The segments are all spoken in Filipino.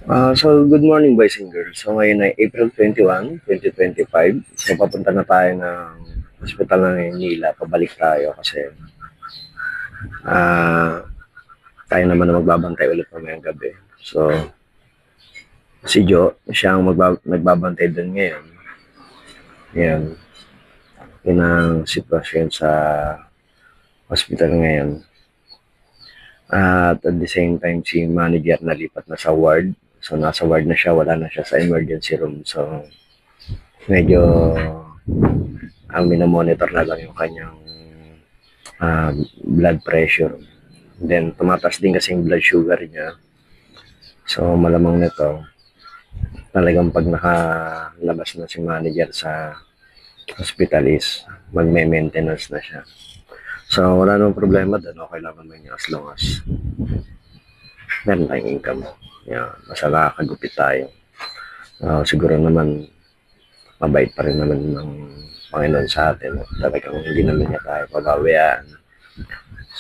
Good morning boys and girls. So ngayon ay April 21, 2025. So papunta na tayo ng hospital ng Maynila. Pabalik tayo kasi ah tayo naman na magbabantay ulit mamayang gabi. So si Joe, siya ang nagbabantay doon ngayon. Yan. Yun ang sitwasyon sa hospital ngayon. At the same time, si manager nalipat na sa ward. So nasa ward na siya, wala na siya sa emergency room. So medyo ang minomonitor na lang yung kanyang blood pressure. Then tumataas din kasi yung blood sugar niya. So malamang nito, talagang pag nakalabas na si manager sa hospital is magme-maintenance na siya. So wala namang problema doon, okay lang naman niya as long as meron tayong income. Yeah, basta nakakagupit tayo. Siguro naman mabait pa rin naman ng Panginoon sa atin. Talagang hindi naman niya tayo pababayaan.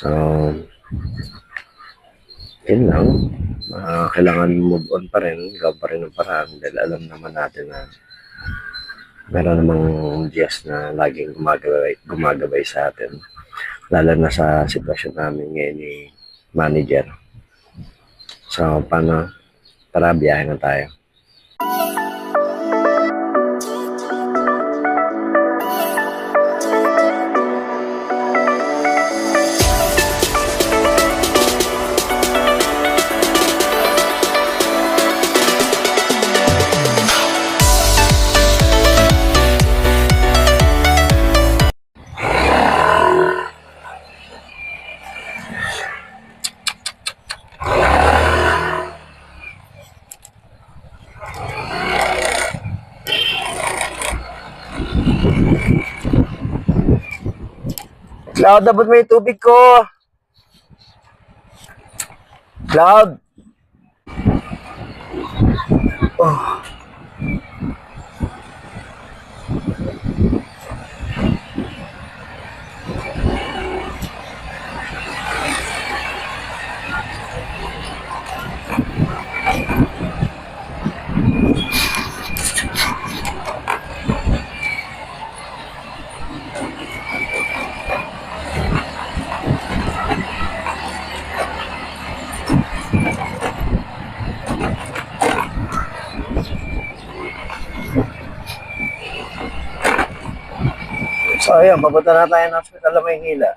So, yun lang. Kailangan move on pa rin. Ikaw pa rin ang paraan. Dahil alam naman natin na meron namang Diyos na laging gumagabay sa atin. Lalo na sa sitwasyon namin ngayon ni manager. So, paano? Tara, biyahe na tayo. Cloud, abot mo yung tubig ko. Cloud. Oh. So ayun, papunta na tayo ng hospital ng Maynila.